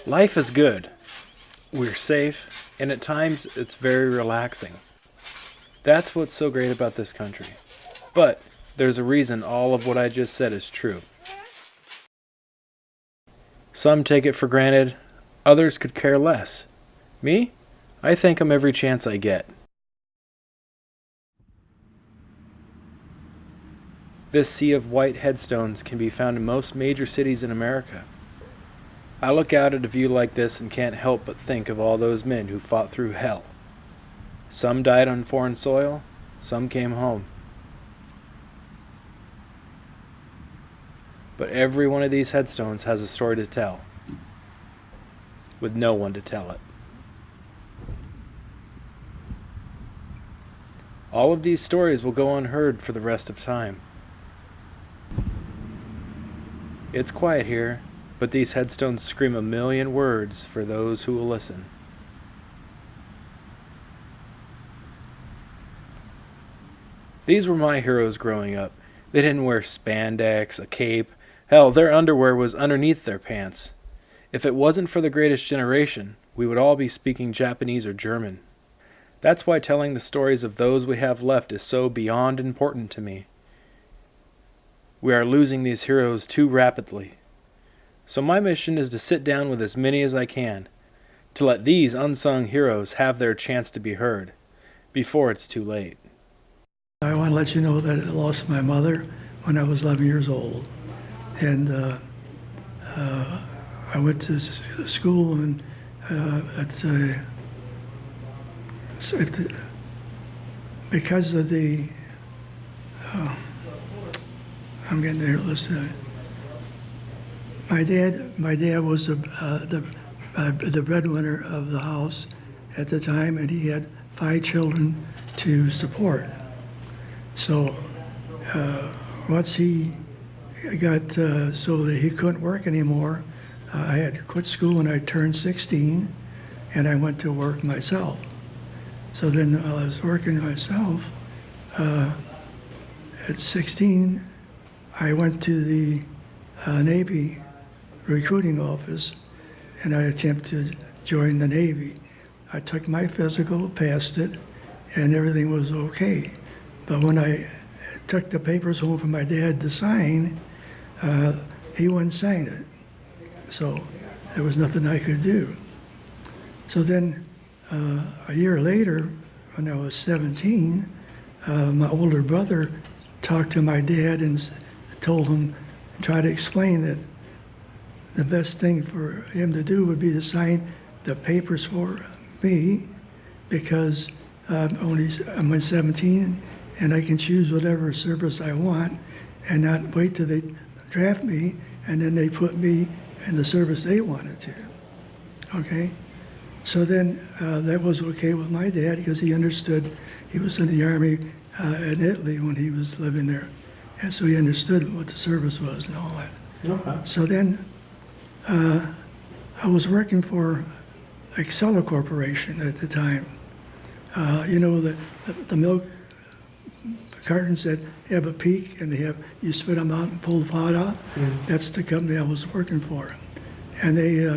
Life is good. We're safe, and at times it's very relaxing. That's what's so great about this country. But there's a reason all of what I just said is true. Some take it for granted, others could care less. Me? I thank 'em every chance I get. This sea of white headstones can be found in most major cities in America. I look out at a view like this and can't help but think of all those men who fought through hell. Some died on foreign soil, some came home. But every one of these headstones has a story to tell, with no one to tell it. All of these stories will go unheard for the rest of time. It's quiet here, but these headstones scream a million words for those who will listen. These were my heroes growing up. They didn't wear spandex, a cape. Hell, their underwear was underneath their pants. If it wasn't for the greatest generation, we would all be speaking Japanese or German. That's why telling the stories of those we have left is so beyond important to me. We are losing these heroes too rapidly. So my mission is to sit down with as many as I can, to let these unsung heroes have their chance to be heard, before it's too late. I want to let you know that I lost my mother when I was 11 years old. And I went to school and because of the, I'm getting there, listen. My dad was the breadwinner of the house at the time, and he had 5 children to support. So once he got so that he couldn't work anymore, I had to quit school when I turned 16, and I went to work myself. So then while I was working myself, at 16, I went to the Navy recruiting office, and I attempted to join the Navy. I took my physical, passed it, and everything was okay. But when I took the papers home for my dad to sign, he wouldn't sign it. So there was nothing I could do. So then a year later, when I was 17, my older brother talked to my dad and told him, tried to explain that the best thing for him to do would be to sign the papers for me, because I'm 17 and I can choose whatever service I want and not wait till they draft me and then they put me in the service they wanted to. Okay? So then that was okay with my dad, because he understood. He was in the Army in Italy when he was living there. And so he understood what the service was and all that. Okay. So then I was working for Excella Corporation at the time. You know, the milk cartons that have a peak and you spit them out and pull the pot out. Mm-hmm. That's the company I was working for. And they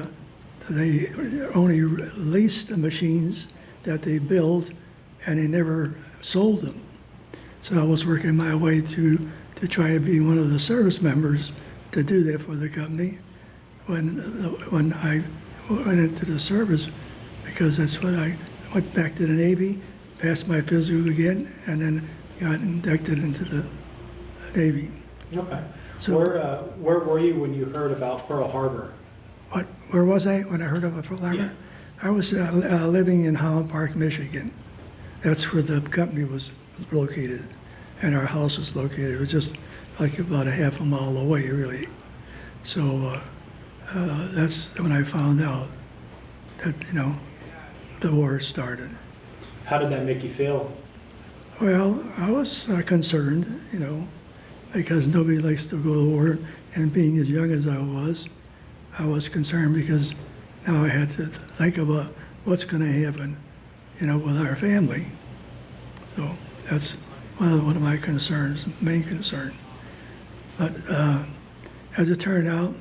only leased the machines that they built, and they never sold them. So I was working my way to try to be one of the service members to do that for the company. When I went into the service, because that's when I went back to the Navy, passed my physical again, and then got inducted into the Navy. Okay. So where were you when you heard about Pearl Harbor? Where was I when I heard of Pearl Harbor? Yeah. I was living in Holland Park, Michigan. That's where the company was located, and our house was located. It was just like about a half a mile away, really. So that's when I found out that, you know, the war started. How did that make you feel? Well, I was concerned, you know, because nobody likes to go to war, and being as young as I was concerned because now I had to think about what's going to happen, you know, with our family. So that's one of my concerns, main concern. But as it turned out,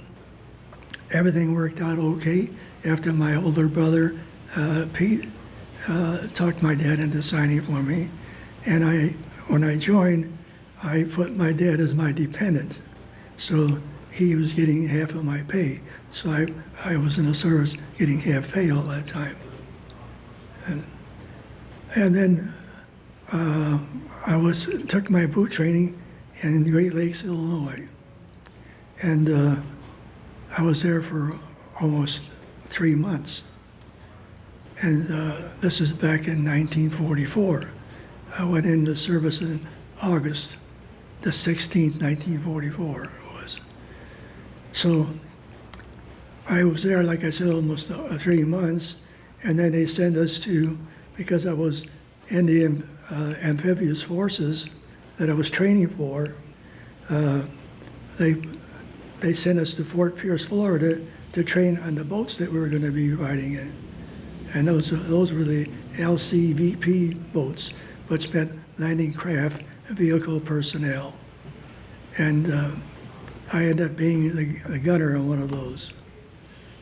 everything worked out okay, after my older brother, Pete, talked my dad into signing for me. And when I joined, I put my dad as my dependent. So he was getting half of my pay. So I was in the service getting half pay all that time. And then I took my boot training in Great Lakes, Illinois. And I was there for almost 3 months. And this is back in 1944. I went into service in August the 16th, 1944 it was. So I was there, like I said, almost 3 months. And then they sent us to, because I was in the amphibious forces that I was training for, they sent us to Fort Pierce, Florida to train on the boats that we were going to be riding in. And those were the LCVP boats, which meant landing craft vehicle personnel. And I ended up being the gunner on one of those.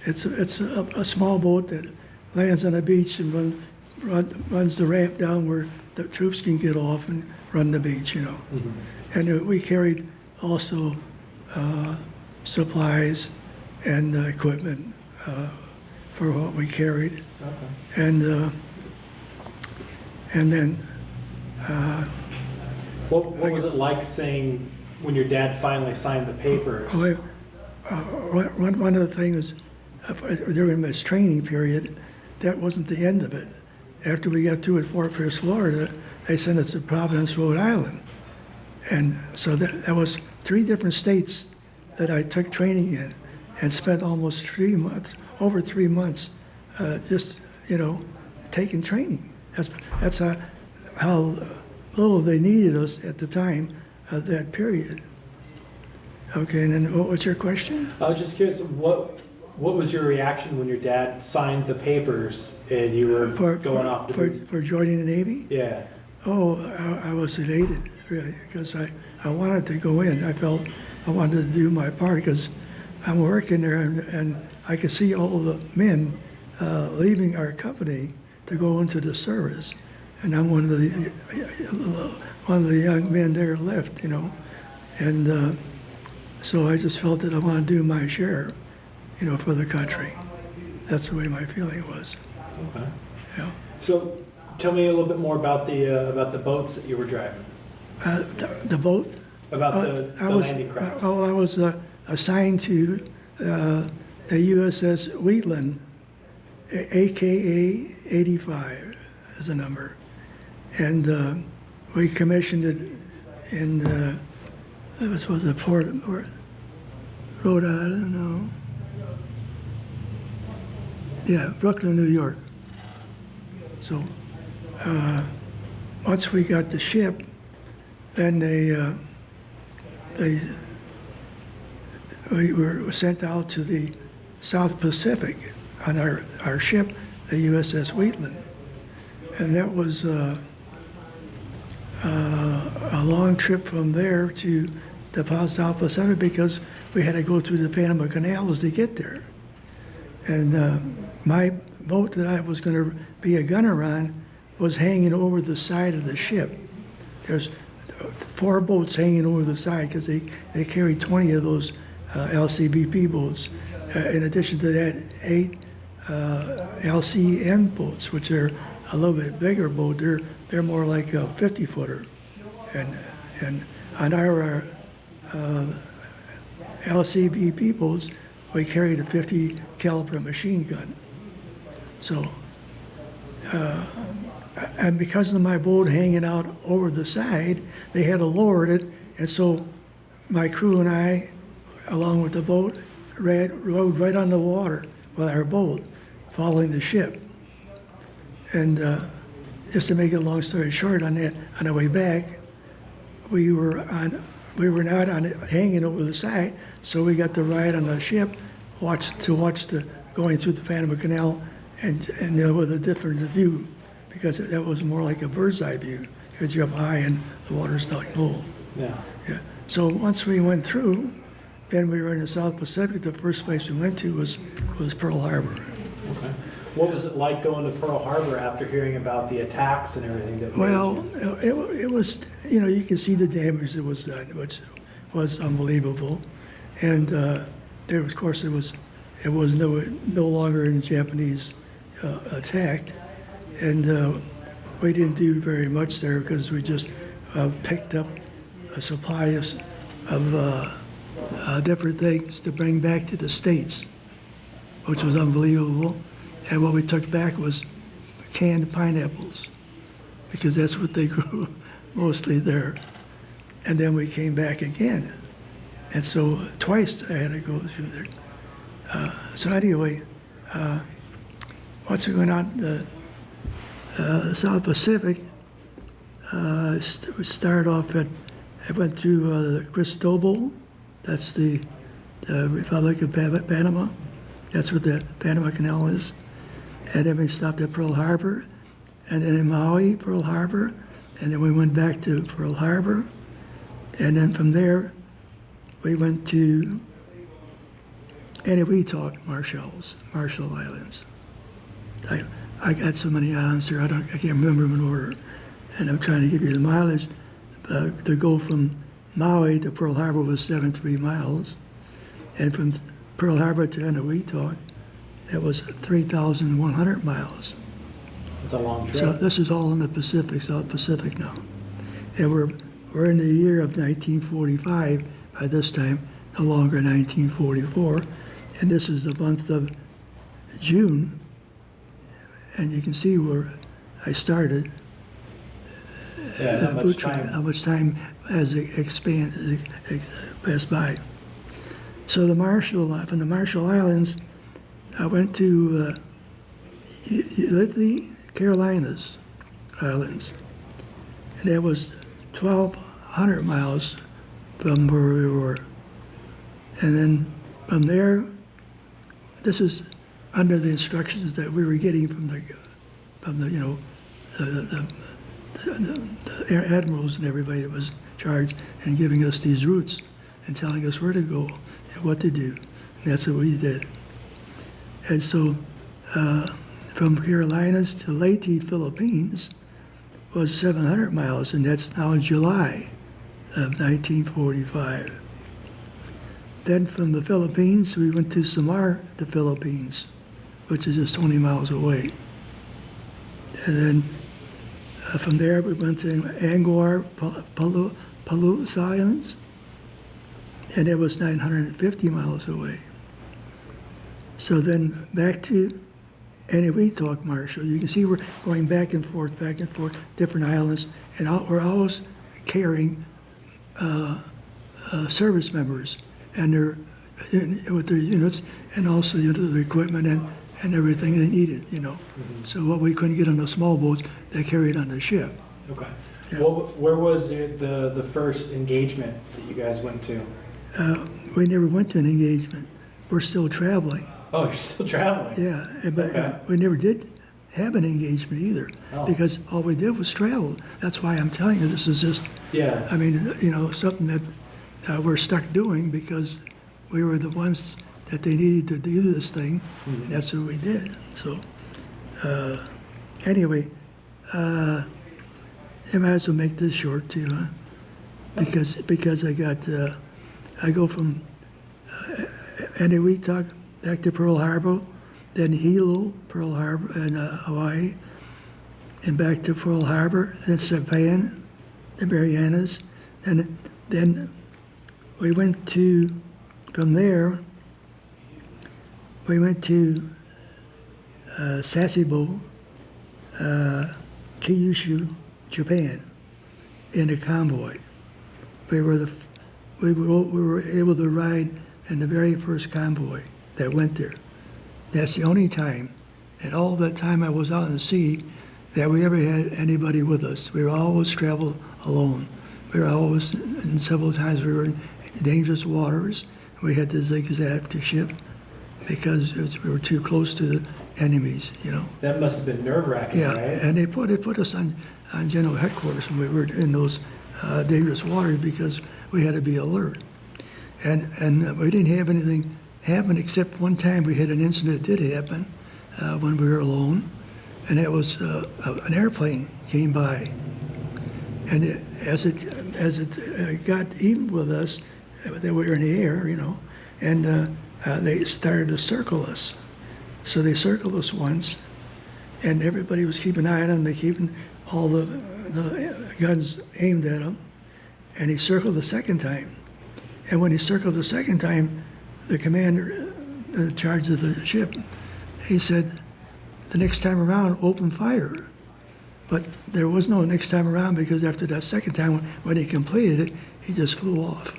It's a small boat that lands on a beach and runs the ramp down where the troops can get off and run the beach, you know. Mm-hmm. And we carried also supplies and equipment for what we carried. Okay. And then what was it like saying when your dad finally signed the papers? One of the things during this training period, that wasn't the end of it. After we got through at Fort Pierce, Florida, they sent us to Providence, Rhode Island. And so that was 3 different states that I took training in and spent almost 3 months, over 3 months, just, you know, taking training. That's how little they needed us at the time, that period. Okay, and then what was your question? I was just curious, what was your reaction when your dad signed the papers and you were going off for joining the Navy? Yeah. Oh, I was elated, really, because I wanted to go in. I felt I wanted to do my part because I'm working there and I could see all the men leaving our company to go into the service. And I'm one of the young men there left, you know. And so I just felt that I want to do my share, you know, for the country. That's the way my feeling was. Okay. Yeah. So tell me a little bit more about the boats that you were driving. The boat? About the landing crafts. I was assigned to the USS Wheatland, AKA 85 is the number. And we commissioned it in, this was a port, Rhode Island, no. Yeah, Brooklyn, New York. So once we got the ship, then we were sent out to the South Pacific on our ship, the USS Wheatland. And that was a long trip from there to the South Pacific because we had to go through the Panama Canals to get there. And my boat that I was going to be a gunner on was hanging over the side of the ship. There's 4 boats hanging over the side because they carried 20 of those LCBP boats. In addition to that, 8 LCN boats, which are a little bit bigger boat. They're more like a 50-footer. And on our LCBP boats, we carried a 50 caliber machine gun. So, and because of my boat hanging out over the side, they had to lower it, and so my crew and I, along with the boat, rode right on the water with our boat, following the ship. And just to make a long story short, on the way back, we were not hanging over the side, so we got to ride on the ship, watch the going through the Panama Canal, and with a different view, because that was more like a bird's eye view, because you're up high and the water's not low. Yeah. Yeah. So once we went through, then we were in the South Pacific. The first place we went to was Pearl Harbor. What was it like going to Pearl Harbor after hearing about the attacks and everything that Well, raged? it was, you know, you can see the damage that was done, which was unbelievable. And there, of course, it was no longer in Japanese attack. And we didn't do very much there because we just picked up a supply of different things to bring back to the States, which was unbelievable. And what we took back was canned pineapples, because that's what they grew mostly there. And then we came back again. And so twice I had to go through there. So anyway, what's going on in the South Pacific, we started off at, I went to Cristobal, that's the Republic of Panama. That's what the Panama Canal is. And then we stopped at Pearl Harbor, and then in Maui, Pearl Harbor, and then we went back to Pearl Harbor, and then from there, we went to Eniwetok Marshall Islands. I got so many islands there, I can't remember them in order, and I'm trying to give you the mileage. To go from Maui to Pearl Harbor was 73 miles, and from Pearl Harbor to Eniwetok, it was 3,100 miles. It's a long trip. So this is all in the Pacific, South Pacific now. And we're in the year of 1945 by this time, no longer 1944. And this is the month of June. And you can see where I started. Yeah, How much time has passed by. So from the Marshall Islands, I went to the Carolinas Islands, and that was 1,200 miles from where we were. And then from there, this is under the instructions that we were getting from the you know, the admirals and everybody that was charged and giving us these routes and telling us where to go and what to do. And that's what we did. And so from Carolinas to Leyte, Philippines was 700 miles, and that's now July of 1945. Then from the Philippines, we went to Samar, the Philippines, which is just 20 miles away. And then from there, we went to Anguar, Palos Islands, and it was 950 miles away. So then back to Eniwetok Marshall. You can see we're going back and forth, different islands, and we're always carrying service members and with their units, and also the equipment and everything they needed, you know. Mm-hmm. So what we couldn't get on the small boats, they carried on the ship. Okay. Yeah. Well, where was the first engagement that you guys went to? We never went to an engagement. We're still traveling. Oh, you're still traveling? Yeah, but Okay. we never did have an engagement either, Oh. because all we did was travel. That's why I'm telling you, this is just, Yeah. I mean, you know, something that we're stuck doing because we were the ones that they needed to do this thing, and that's what we did. So, anyway, I might as well make this short too, huh? Because I go from Eniwetok back to Pearl Harbor, then Hilo, Pearl Harbor, and Hawaii, and back to Pearl Harbor, then Saipan, the Marianas, and then we went to, from there, we went to Sasebo, Kyushu, Japan, in a convoy. We were able to ride in the very first convoy that went there. That's the only time, and all that time I was out in the sea, that we ever had anybody with us. We were always traveled alone. We were always, and several times we were in dangerous waters. We had to zigzag the ship because we were too close to the enemies, you know. That must have been nerve-wracking, Yeah, right? and they put us on general headquarters when we were in those dangerous waters because we had to be alert. And we didn't have anything happen except one time we had an incident that did happen. when we were alone, and it was an airplane came by, and as it got even with us, they were in the air, you know, and they started to circle us. So they circled us once, and everybody was keeping an eye on them. They keeping all the guns aimed at him, and he circled the second time. And when he circled the second time, the commander in charge of the ship, he said, the next time around, open fire. But there was no next time around, because after that second time, when he completed it, he just flew off.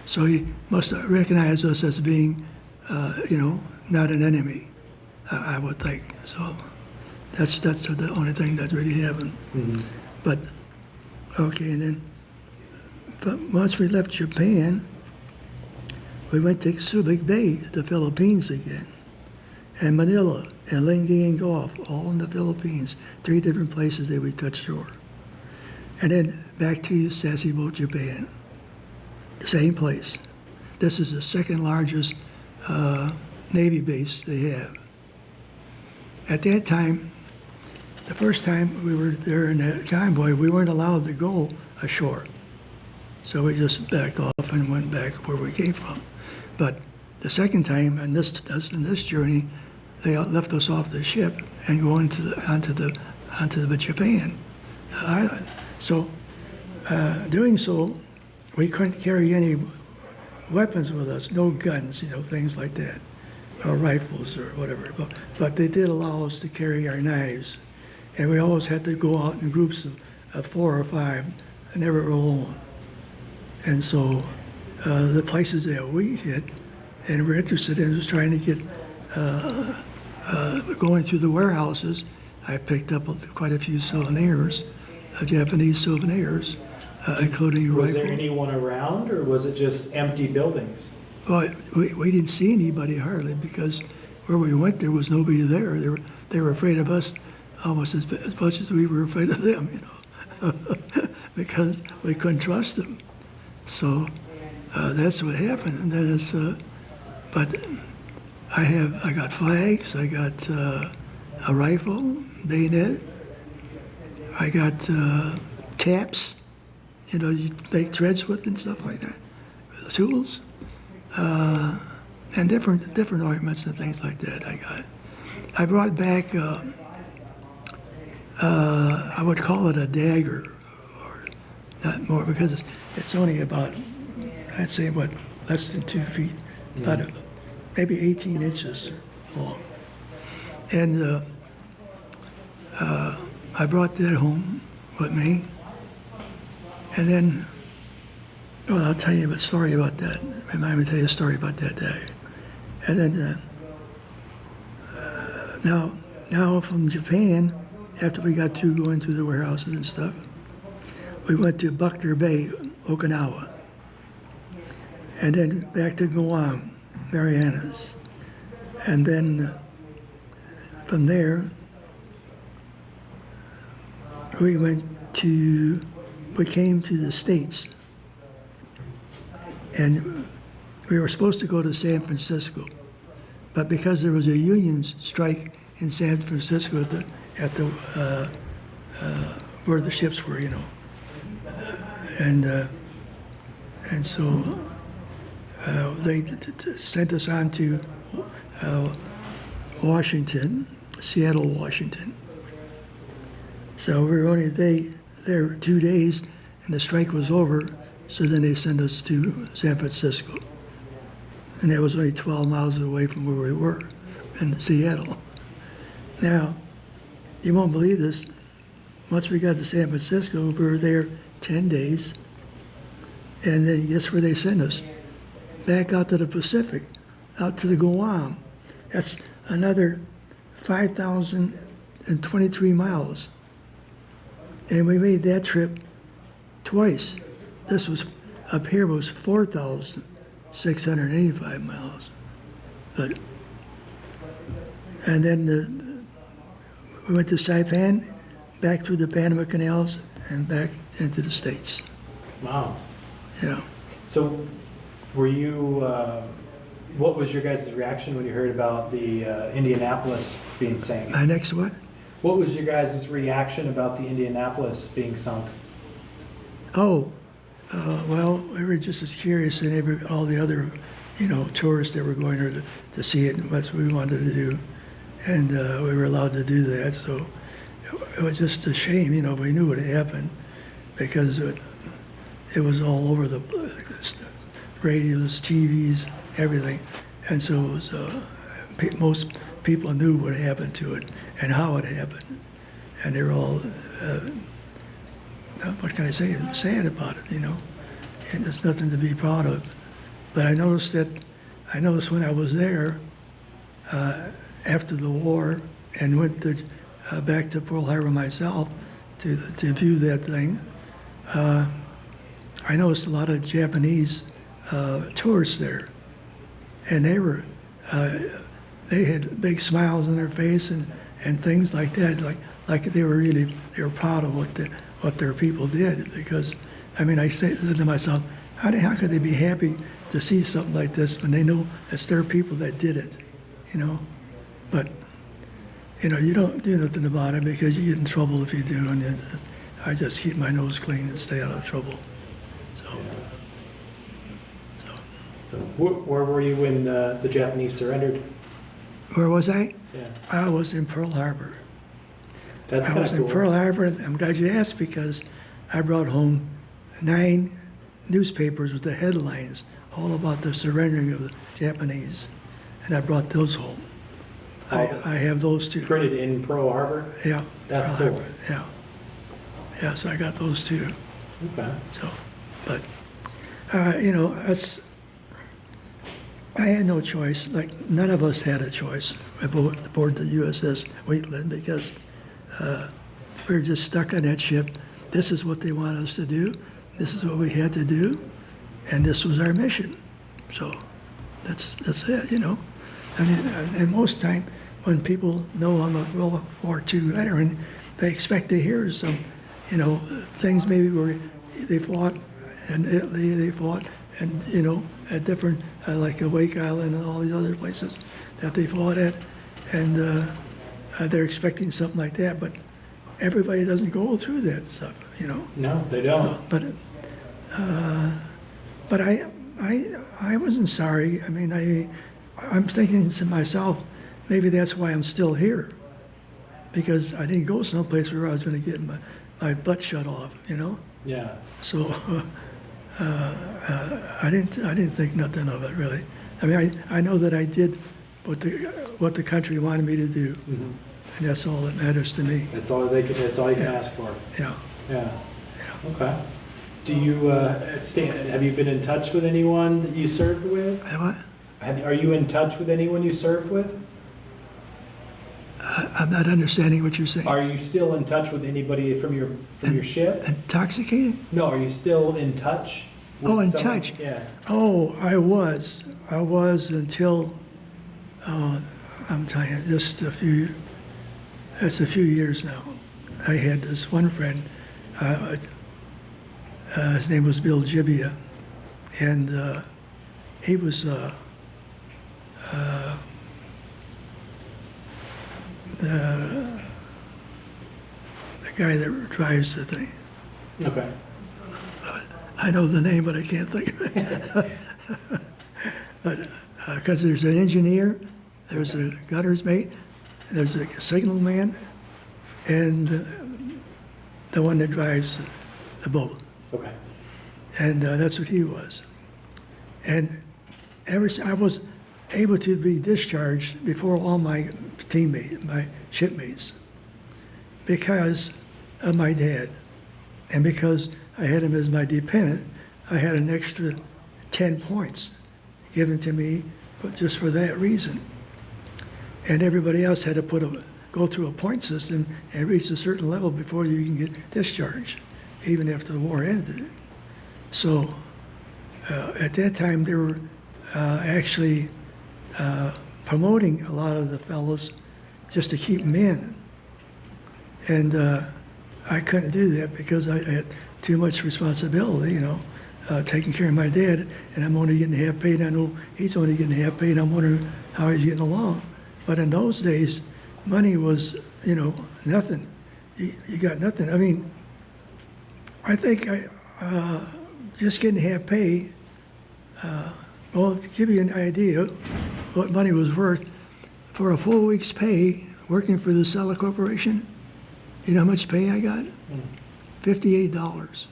So he must have recognized us as being, you know, not an enemy, I would think. So that's the only thing that really happened. Mm-hmm. But, okay, and then, but once we left Japan, we went to Subic Bay, the Philippines again, and Manila, and Lingayen Gulf, all in the Philippines, 3 different places that we touched shore. And then back to Sasebo, Japan, the same place. This is the second largest Navy base they have. At that time, the first time we were there in that convoy, we weren't allowed to go ashore. So we just backed off and went back where we came from. But the second time, in this journey, they left us off the ship and go onto the Japan island. So, doing so, we couldn't carry any weapons with us, no guns, you know, things like that, or rifles or whatever. But they did allow us to carry our knives, and we always had to go out in groups of 4 or 5, never alone. And so, the places that we hit and were interested in was trying to get going through the warehouses. I picked up quite a few souvenirs, Japanese souvenirs, including rifles. Was there anyone around, or was it just empty buildings? Well, we didn't see anybody hardly, because where we went there was nobody there. They were afraid of us almost as much as we were afraid of them, you know, because we couldn't trust them. So that's what happened, and then it's. But I got flags. I got a rifle, bayonet. I got taps, you know, you make threads with and stuff like that. Tools, and different ornaments and things like that. I brought back. I would call it a dagger, or not more, because it's only about, I'd say, what, less than 2 feet, about maybe 18 inches long. And I brought that home with me. And then, well, I'll tell you a story about that. Remind me to tell you a story about that day. And then, now from Japan, after we got through going through the warehouses and stuff, we went to Buckner Bay, Okinawa, and then back to Guam, Marianas. And then from there, we came to the States, and we were supposed to go to San Francisco, but because there was a union strike in San Francisco at the where the ships were, you know, and so they sent us on to Washington, Seattle, Washington. So we were only there 2 days, and the strike was over. So then they sent us to San Francisco, and that was only 12 miles away from where we were in Seattle. Now, you won't believe this. Once we got to San Francisco, we were there 10 days, and then guess where they sent us? Back out to the Pacific, out to the Guam. That's another 5,023 miles. And we made that trip twice. This was, up here was 4,685 miles. But, and then we went to Saipan, back through the Panama Canals, and back into the States. Wow. Yeah. So were you What was your guys' reaction when you heard about the Indianapolis being sank? My next what? What was your guys' reaction about the Indianapolis being sunk? Oh, well, we were just as curious as all the other, tourists that were going there to see it, and that's what we wanted to do. And we were allowed to do that, so it was just a shame, we knew what had happened, because it was all over the radios, TVs, everything. And so it was, most people knew what happened to it and how it happened. And they're all, what can I say, sad about it, and there's nothing to be proud of. But I noticed when I was there after the war and went back to Pearl Harbor myself to view that thing, I noticed a lot of Japanese tourists there, and they had big smiles on their face and things like that, like they were proud of what their people did. Because I said to myself, how the hell could they be happy to see something like this when they know it's their people that did it, But you don't do nothing about it because you get in trouble if you do, and I just keep my nose clean and stay out of trouble. So where were you when the Japanese surrendered? Where was I? Yeah, I was in Pearl Harbor. that's I kind was of in cool. Pearl Harbor, and I'm glad you asked, because I brought home 9 newspapers with the headlines all about the surrendering of the Japanese, and I brought those home. I have those too. Printed in Pearl Harbor? Yeah. That's Pearl cool. Harbor, yeah. Yeah, so I got those too. Okay. So, but, I had no choice. Like, none of us had a choice aboard the USS Wheatland, because we were just stuck on that ship. This is what they want us to do. This is what we had to do, and this was our mission. So that's it, And most time, when people know I'm a World War II veteran, they expect to hear some, things maybe where they fought in Italy, they fought, and at different, like Wake Island and all these other places that they fought at, and they're expecting something like that. But everybody doesn't go through that stuff, No, they don't. But I wasn't sorry. I'm thinking to myself, maybe that's why I'm still here, because I didn't go someplace where I was going to get my butt shut off, Yeah. So I didn't think nothing of it, really. I know that I did what the country wanted me to do, Mm-hmm. and that's all that matters to me. That's all you can Yeah. ask for. Yeah. Yeah. Okay. Do you, Stan, have you been in touch with anyone that you served with? What? Are you in touch with anyone you served with? I'm not understanding what you're saying. Are you still in touch with anybody from your ship? Intoxicated? No, are you still in touch? with Oh, in someone? touch. Yeah. Oh, I was until, I'm telling you, that's a few years now. I had this one friend, his name was Bill Gibbia, and he was the guy that drives the thing. Okay. I know the name, but I can't think of it. But, because there's an engineer, there's a gunner's mate, there's a signal man, and the one that drives the boat. Okay. And that's what he was. And I was able to be discharged before all my teammates, my shipmates, because of my dad. And because I had him as my dependent, I had an extra 10 points given to me just for that reason. And everybody else had to go through a point system and reach a certain level before you can get discharged, even after the war ended. So at that time, they were actually promoting a lot of the fellows just to keep them in. And I couldn't do that because I had too much responsibility, taking care of my dad, and I'm only getting half paid. I know he's only getting half paid. I'm wondering how he's getting along. But in those days, money was, nothing. You got nothing. I mean, I think just getting half pay, well, to give you an idea what money was worth, for a full week's pay working for the Sella Corporation, you know how much pay I got? $58.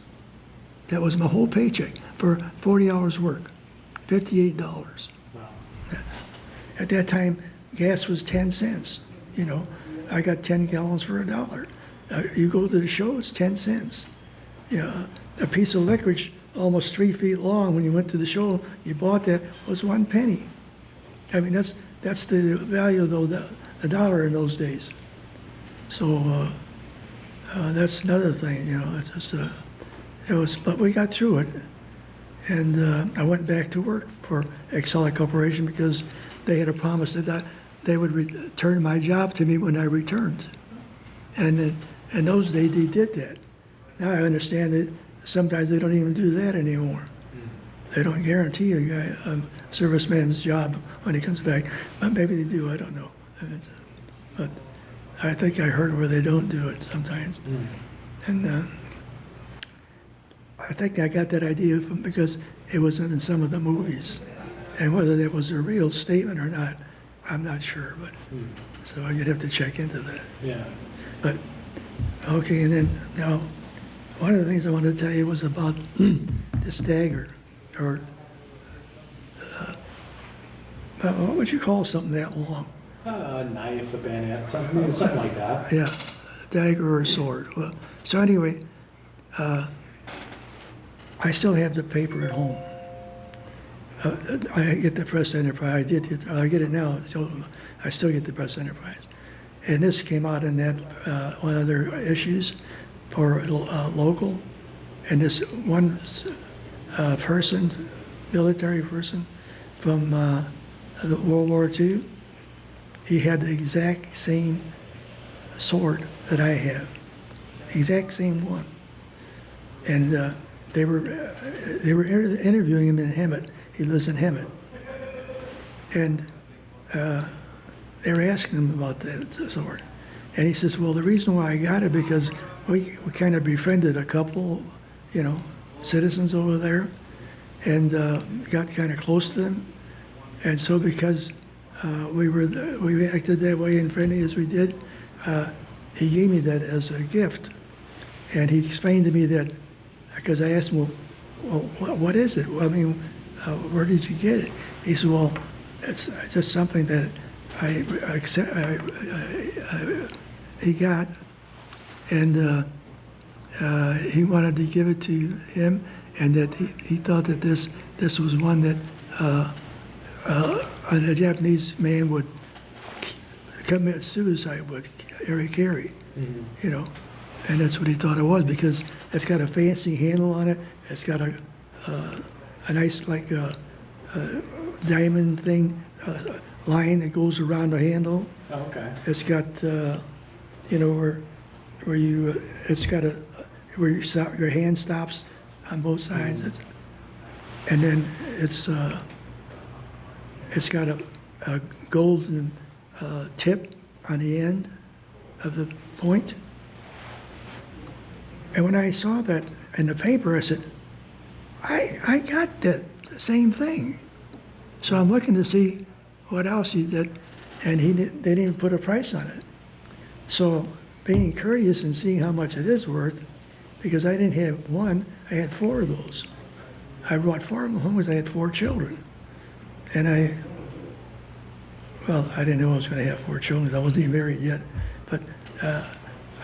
That was my whole paycheck for 40 hours work, $58. Wow. At that time, gas was 10 cents. I got 10 gallons for $1. You go to the show, it's 10 cents. A piece of licorice almost 3 feet long, when you went to the show, you bought that, was 1 penny. I mean, that's the value of the dollar in those days. So that's another thing, it's just, but we got through it. And I went back to work for Excella Corporation because they had a promise that they would return my job to me when I returned. And in those days, they did that. Now I understand that sometimes they don't even do that anymore. They don't guarantee a serviceman's job when he comes back. But maybe they do, I don't know. But I think I heard where they don't do it sometimes. And I think I got that idea because it was in some of the movies. And whether that was a real statement or not, I'm not sure. But so you'd have to check into that. Yeah. But, okay, and then now, one of the things I wanted to tell you was about this dagger, or what would you call something that long? A knife, a bayonet, something like that. Yeah, a dagger or a sword. Well, so anyway, I still have the paper at home. I get the Press Enterprise. I get it now. So I still get the Press Enterprise. And this came out in that one of their issues for local. And this one person, military person from the World War II, he had the exact same sword that I have, exact same one. And they were interviewing him in Hemet. He lives in Hemet. And they were asking him about that sword. And he says, well, the reason why I got it, because we kind of befriended a couple, citizens over there, and got kind of close to them. And so because we acted that way and friendly as we did, he gave me that as a gift. And he explained to me that, because I asked him, well, what is it? Well, I mean, where did you get it? He said, well, it's just something that he got, and he wanted to give it to him, and that he thought that this was one that a Japanese man would commit suicide with, or carry, and that's what he thought it was, because it's got a fancy handle on it. It's got a nice, like, diamond thing, line that goes around the handle. Oh, okay. It's got, where you, it's got where you stop, your hand stops on both sides. And then it's got a golden tip on the end of the point. And when I saw that in the paper, I said, I got that same thing. So I'm looking to see what else he did, and they didn't even put a price on it. So being courteous and seeing how much it is worth, because I didn't have one, I had 4 of those. I brought 4 of them home because I had 4 children. And I didn't know I was going to have 4 children. I wasn't even married yet. But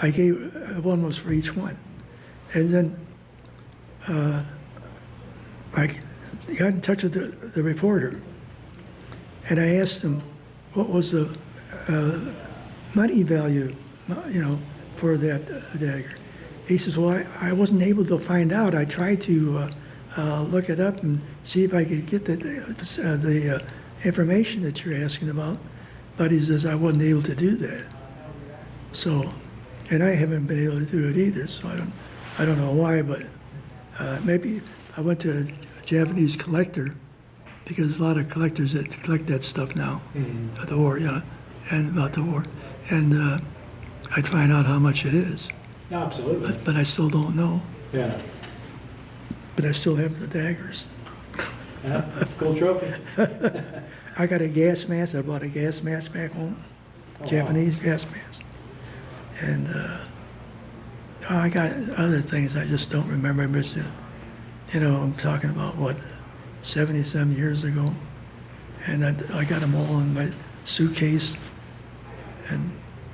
I gave, one was for each one. And then I got in touch with the reporter, and I asked him what was the money value, for that dagger. He says, well, I wasn't able to find out. I tried to look it up and see if I could get the information that you're asking about, but he says I wasn't able to do that. So, and I haven't been able to do it either, so I don't know why, but maybe I went to a Japanese collector, because there's a lot of collectors that collect that stuff now, at the war, and about the war. And I'd find out how much it is. Absolutely. But I still don't know. Yeah. But I still have the daggers. Yeah, that's a cool trophy. I got a gas mask. I bought a gas mask back home, Japanese gas mask. And I got other things I just don't remember. I'm talking about, 70-some years ago. And I got them all in my suitcase. And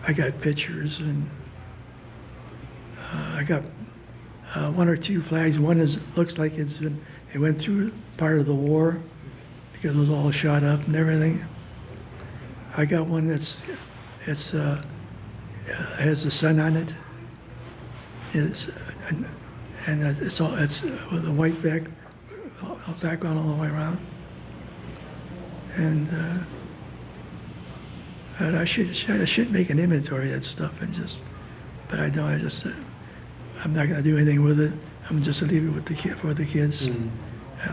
I got pictures, and I got one or two flags. One looks like it went through part of the war because it was all shot up and everything. I got one has the sun on it. It's with a white background all the way around. And I should make an inventory of that stuff but I don't. I'm not going to do anything with it. I'm just going to leave it for the kids and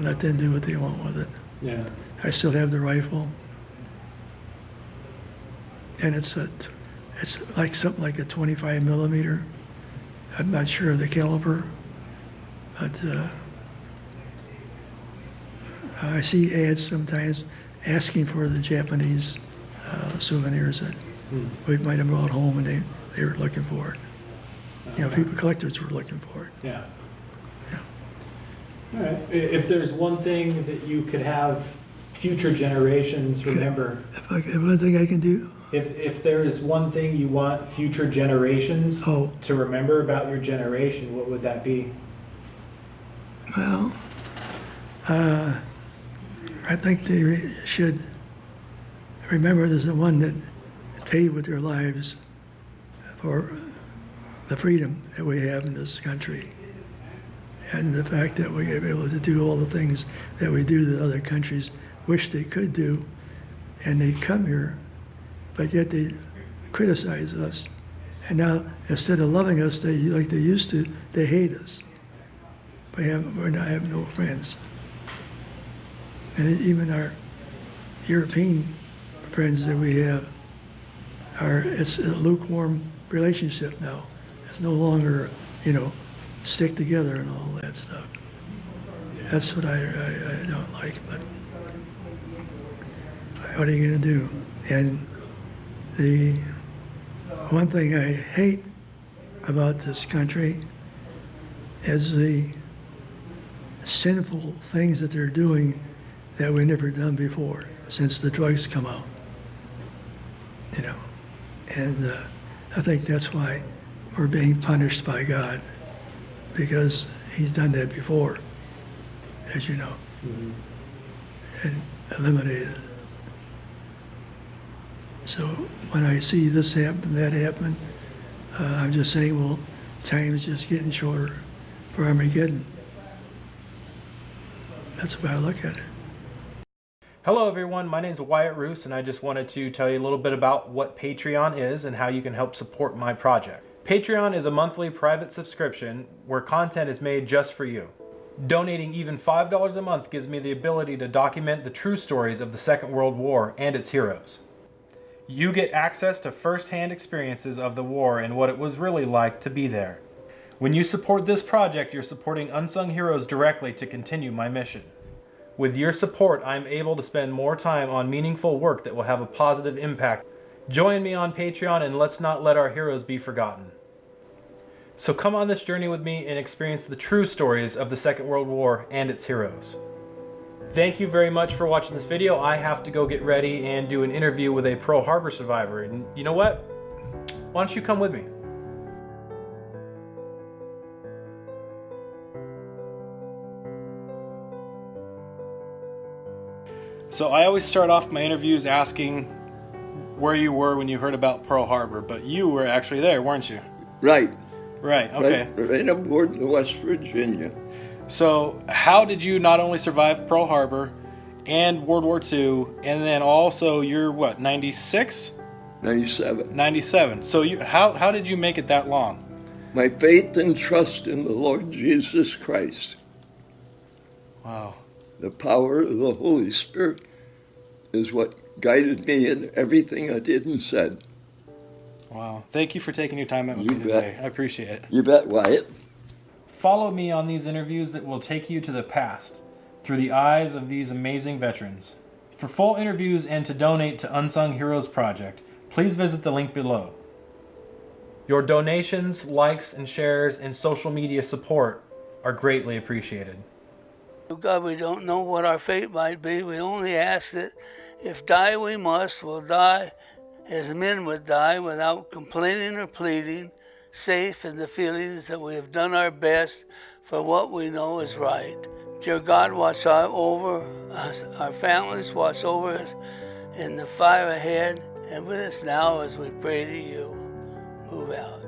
let them do what they want with it. Yeah. I still have the rifle, and it's like something like a 25 millimeter. I'm not sure of the caliber, but I see ads sometimes asking for the Japanese souvenirs that we might have brought home, and they were looking for it. Collectors were looking for it. Yeah. All right. If there's one thing that you could have future generations remember, One thing I can do. if there is one thing you want future generations to remember about your generation, what would that be? Well, I think they should remember there's the one that paid with their lives for the freedom that we have in this country, and the fact that we are able to do all the things that we do that other countries wish they could do, and they come here, but yet they criticize us. And now, instead of loving us like they used to, they hate us. I have no friends. And even our European friends that we have, it's a lukewarm relationship now. It's no longer, stick together and all that stuff. That's what I don't like, but what are you going to do? And the one thing I hate about this country is the sinful things that they're doing that we've never done before since the drugs come out. And I think that's why we're being punished by God, because he's done that before, as you know, and eliminated it. So when I see this happen, that happen, I'm just saying, well, time is just getting shorter for Armageddon. That's the way I look at it. Hello everyone, my name is Wyatt Roos, and I just wanted to tell you a little bit about what Patreon is and how you can help support my project. Patreon is a monthly private subscription where content is made just for you. Donating even $5 a month gives me the ability to document the true stories of the Second World War and its heroes. You get access to first-hand experiences of the war and what it was really like to be there. When you support this project, you're supporting unsung heroes directly to continue my mission. With your support, I'm able to spend more time on meaningful work that will have a positive impact. Join me on Patreon, and let's not let our heroes be forgotten. So come on this journey with me and experience the true stories of the Second World War and its heroes. Thank you very much for watching this video. I have to go get ready and do an interview with a Pearl Harbor survivor. And you know what? Why don't you come with me? So I always start off my interviews asking where you were when you heard about Pearl Harbor, but you were actually there, weren't you? Right. Right, okay. Right aboard the West Virginia. So how did you not only survive Pearl Harbor and World War II, and then also you're what, 96? 97. 97. So how did you make it that long? My faith and trust in the Lord Jesus Christ. Wow. The power of the Holy Spirit is what guided me in everything I did and said. Wow. Thank you for taking your time out with You me bet. today. I appreciate it. You bet, Wyatt. Follow me on these interviews that will take you to the past through the eyes of these amazing veterans. For full interviews and to donate to Unsung Heroes Project, please visit the link below. Your donations, likes, and shares, and social media support are greatly appreciated. God, we don't know what our fate might be. We only ask that if die we must, we'll die as men would die, without complaining or pleading, safe in the feelings that we have done our best for what we know is right. Dear God, watch over us, our families, watch over us in the fire ahead, and with us now as we pray to you. Move out.